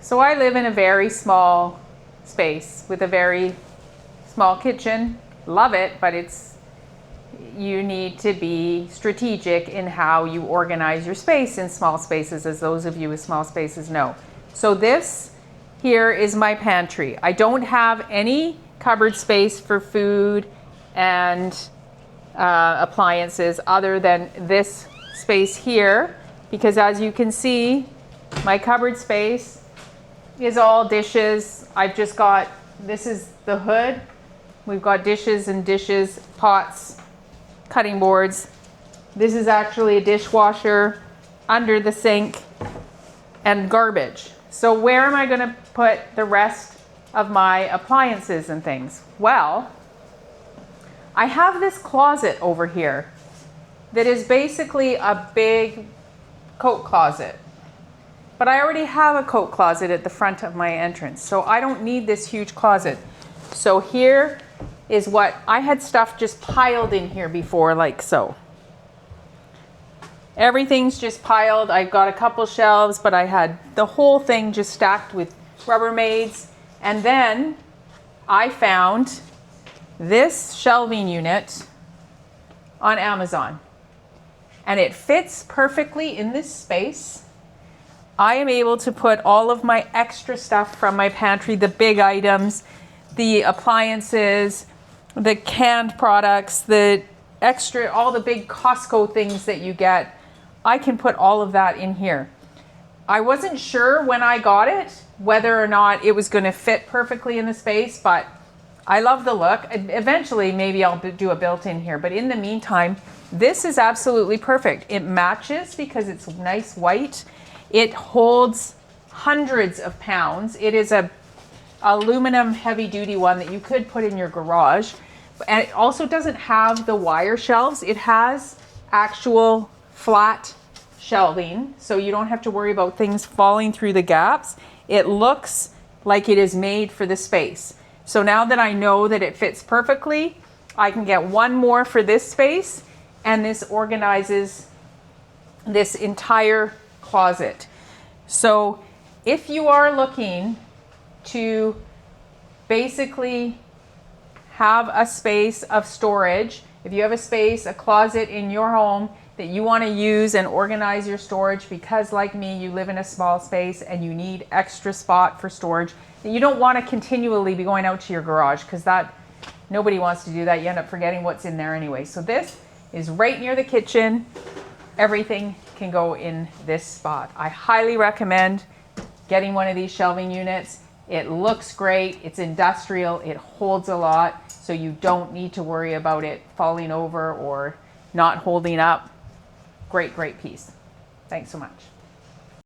So I live in a very small space with a very small kitchen. Love it, but you need to be strategic in how you organize your space in small spaces, as those of you with small spaces know. So this here is my pantry. I don't have any cupboard space for food and appliances other than this space here, because as you can see, my cupboard space is all dishes. I've just got, this is the hood. We've got dishes and dishes, pots, cutting boards. This is actually a dishwasher under the sink and garbage. So where am I going to put the rest of my appliances and things? Well, I have this closet over here that is basically a big coat closet. But I already have a coat closet at the front of my entrance, so I don't need this huge closet. So here is what I had stuff just piled in here before, like so. Everything's just piled. I've got a couple shelves, but I had the whole thing just stacked with Rubbermaids. And then I found this shelving unit on Amazon, and it fits perfectly in this space. I am able to put all of my extra stuff from my pantry, the big items, the appliances, the canned products, the extra, all the big Costco things that you get. I can put all of that in here. I wasn't sure when I got it whether or not it was going to fit perfectly in the space, but I love the look. Eventually, maybe I'll do a built-in here, but in the meantime, this is absolutely perfect. It matches because it's nice white. It holds hundreds of pounds. It is a aluminum heavy-duty one that you could put in your garage. And it also doesn't have the wire shelves. It has actual flat shelving, so you don't have to worry about things falling through the gaps. It looks like it is made for the space. So now that I know that it fits perfectly, I can get one more for this space, and this organizes this entire closet. So if you are looking to basically have a space of storage, if you have a space, a closet in your home that you want to use and organize your storage, because like me, you live in a small space and you need extra spot for storage, you don't want to continually be going out to your garage, because that, nobody wants to do that. You end up forgetting what's in there anyway. So this is right near the kitchen. Everything can go in this spot. I highly recommend getting one of these shelving units. It looks great. It's industrial. It holds a lot, so you don't need to worry about it falling over or not holding up. Great, great piece. Thanks so much.